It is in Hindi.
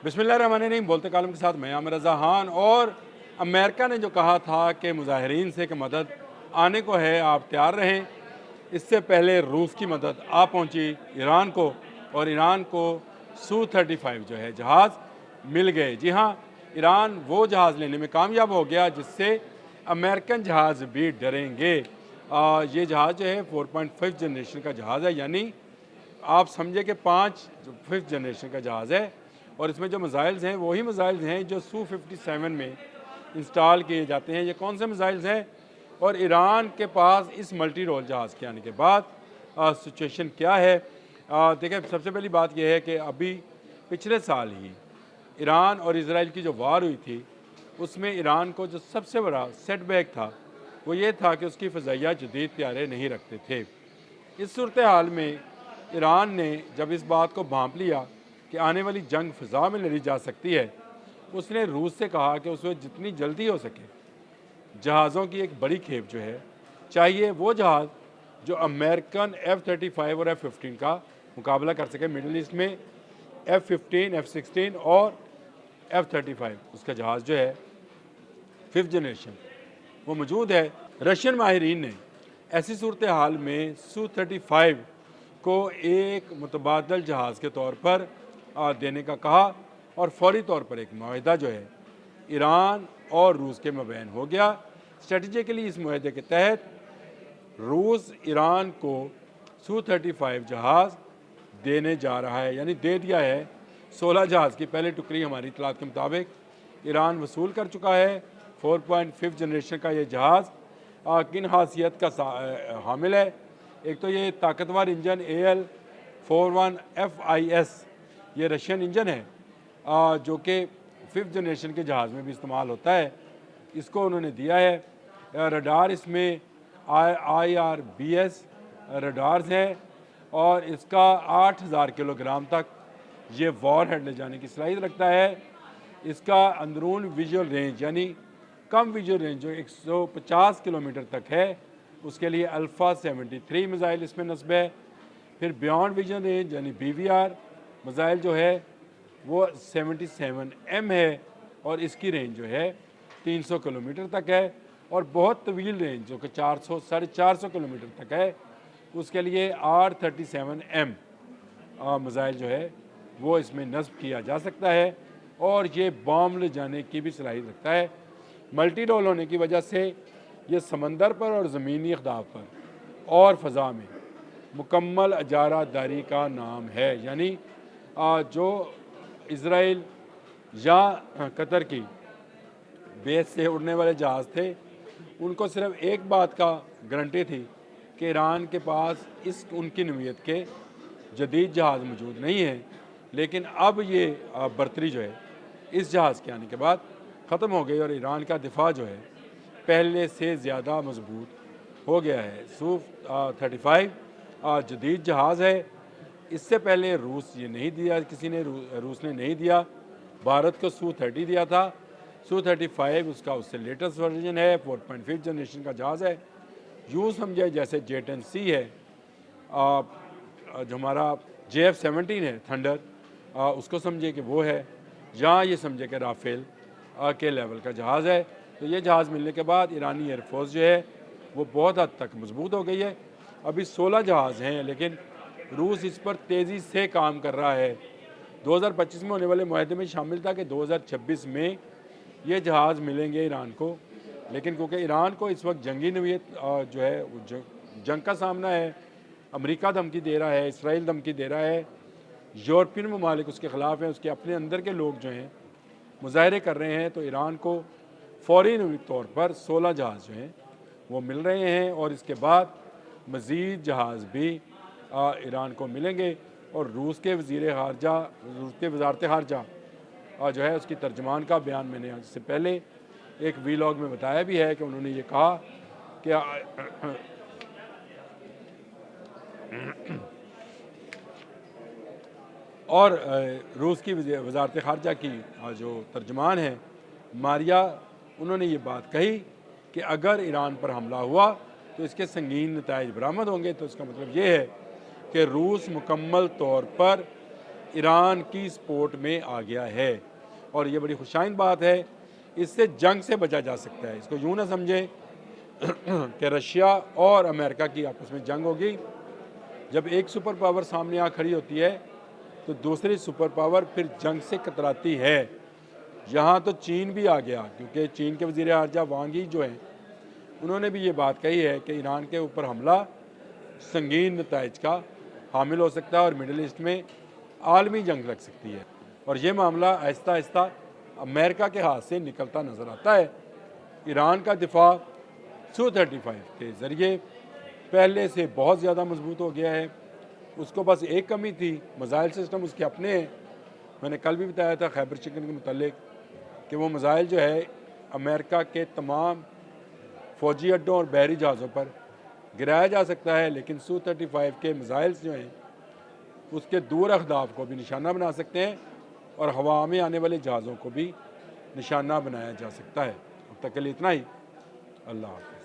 बिस्मिल्लाहिर्रहमानिर्रहीम। बोलते कालम के साथ मैं आमिर रज़ा खान। और अमेरिका ने जो कहा था कि मुजाहिरीन से कि मदद आने को है, आप तैयार रहें, इससे पहले रूस की मदद आ पहुंची ईरान को, और ईरान को Su-35 जो है जहाज़ मिल गए। जी हाँ, ईरान वो जहाज़ लेने में कामयाब हो गया जिससे अमेरिकन जहाज़ भी डरेंगे। ये जहाज़ जो है 4.5 जनरेशन का जहाज़ है, यानी आप समझे कि 5th जनरेशन का जहाज़ है। और इसमें जो मिसाइल्स हैं वही मिसाइल्स हैं जो Su-57 में इंस्टॉल किए जाते हैं। ये कौन से मिसाइल्स हैं और ईरान के पास इस मल्टी रोल जहाज़ के आने के बाद सिचुएशन क्या है? देखिए, सबसे पहली बात यह है कि अभी पिछले साल ही ईरान और इजराइल की जो वार हुई थी, उसमें ईरान को जो सबसे बड़ा सेटबैक था वो ये था कि उसकी फ़ज़ाइया जदीद तैयारे नहीं रखते थे। इस सूरत हाल में ईरान ने जब इस बात को भांप लिया कि आने वाली जंग फ़िज़ा में लड़ी जा सकती है, उसने रूस से कहा कि उसे जितनी जल्दी हो सके जहाज़ों की एक बड़ी खेप जो है चाहिए, वो जहाज़ जो अमेरिकन F-35 और F-15 का मुकाबला कर सके। मिडल ईस्ट में F-15, F-16 और F-35 उसका जहाज़ जो है 5th जनरेशन वो मौजूद है। रशियन माहिरीन ने ऐसी सूरत हाल में Su-35 को एक मुतबादल जहाज़ के तौर पर देने का कहा, और फौरी तौर पर एक मुआहिदा जो है ईरान और रूस के मबैन हो गया। स्ट्रेटजिकली इस मुआहिदे के तहत रूस ईरान को Su-35 जहाज़ देने जा रहा है, यानी दे दिया है। 16 जहाज़ की पहली टुकड़ी हमारी इतलात के मुताबिक ईरान वसूल कर चुका है। 4.5 जनरेशन का ये जहाज़ किन खासियत का हामिल है? एक तो ये ताकतवर इंजन AL-41FIS ये रशियन इंजन है, जो कि 5th जनरेशन के जहाज़ में भी इस्तेमाल होता है। इसको उन्होंने दिया है। रडार इसमें IRBS रडार्स हैं, और इसका 8000 किलोग्राम तक ये वॉर हेड ले जाने की सलाहियत रखता है। इसका अंदरून विजुअल रेंज यानी कम विजुअल रेंज जो 150 किलोमीटर तक है, उसके लिए अल्फ़ा 73 मिसाइल इसमें नस्ब है। फिर बियॉन्ड विजन रेंज यानी BVR मिसाइल जो है वो 77M है, और इसकी रेंज जो है 300 किलोमीटर तक है। और बहुत तवील रेंज जो कि 400-450 किलोमीटर तक है, उसके लिए R-37M मिसाइल जो है वो इसमें नस्ब किया जा सकता है, और ये बॉम्ब ले जाने की भी सलाहियत रखता है। मल्टी रोल होने की वजह से ये समंदर पर और ज़मीनी अहदाफ पर और फ़ज़ा में मुकम्मल अजारादारी का नाम है। यानी जो इसराइल या कतर की बेस से उड़ने वाले जहाज़ थे, उनको सिर्फ एक बात का गारंटी थी कि ईरान के पास इस उनकी नवीयत के जदीद जहाज़ मौजूद नहीं है। लेकिन अब ये बर्तरी जो है इस जहाज़ के आने के बाद ख़त्म हो गई, और ईरान का दिफा जो है पहले से ज़्यादा मजबूत हो गया है। Su-35 जदीद जहाज़ है। इससे पहले रूस ये नहीं दिया, किसी ने रूस ने नहीं दिया। भारत को Su-30 दिया था। Su-35 उसका उससे लेटेस्ट वर्जन है, 4.5 जनरेशन का जहाज़ है। यूँ समझे जैसे J-10C है, जो हमारा JF-17 है थंडर, उसको समझे कि वो है, या ये समझे कि राफेल के लेवल का जहाज़ है। तो ये जहाज़ मिलने के बाद ईरानी एयरफोर्स जो है वो बहुत हद तक मजबूत हो गई है। अभी 16 जहाज़ हैं, लेकिन रूस इस पर तेज़ी से काम कर रहा है। 2025 में होने वाले मुआहदे में शामिल था कि 2026 में ये जहाज़ मिलेंगे ईरान को, लेकिन क्योंकि ईरान को इस वक्त जंगी नवीयत जो है वो जंग का सामना है। अमेरिका धमकी दे रहा है, इसराइल धमकी दे रहा है, यूरोपियन ममालिक उसके ख़िलाफ़ हैं, उसके अपने अंदर के लोग जो हैं मुजाहरे कर रहे हैं। तो ईरान को फ़ौरी तौर पर 16 जहाज़ जो हैं वो मिल रहे हैं, और इसके बाद मज़ीद जहाज़ भी ईरान को मिलेंगे। और रूस के वज़ारत ख़ारजा जो है उसकी तर्जमान का बयान मैंने इससे पहले एक वीलॉग में बताया भी है कि उन्होंने ये कहा कि और रूस की वज़ारत ख़ारजा की जो तर्जमान है मारिया, उन्होंने ये बात कही कि अगर ईरान पर हमला हुआ तो इसके संगीन नताइज बरामद होंगे। तो इसका मतलब ये है कि रूस मुकम्मल तौर पर ईरान की सपोर्ट में आ गया है और ये बड़ी खुशाइन बात है। इससे जंग से बचा जा सकता है। इसको यूँ ना समझें कि रशिया और अमेरिका की आपस में जंग होगी। जब एक सुपर पावर सामने आ खड़ी होती है तो दूसरी सुपर पावर फिर जंग से कतराती है। यहाँ तो चीन भी आ गया, क्योंकि चीन के वज़ीर ख़ारजा वांग यी जो हैं उन्होंने भी ये बात कही है कि ईरान के ऊपर हमला संगीन नताइज का हामिल हो सकता है और मिडल ईस्ट में आलमी जंग लग सकती है। और ये मामला आहिस्ता आहिस्ता अमेरिका के हाथ से निकलता नज़र आता है। ईरान का दिफा Su-35 के ज़रिए पहले से बहुत ज़्यादा मजबूत हो गया है। उसको बस एक कमी थी, मिसाइल सिस्टम उसके अपने हैं। मैंने कल भी बताया था खैबर चिकन के मुतालिक कि वो मिसाइल जो है अमेरिका के तमाम फ़ौजी अड्डों और बहरी जहाज़ों पर गिराया जा सकता है, लेकिन Su-35 के मिसाइल्स जो हैं उसके दूर अहदाफ को भी निशाना बना सकते हैं और हवा में आने वाले जहाज़ों को भी निशाना बनाया जा सकता है। अब तक के लिए इतना ही। अल्लाह हाफ़िज़।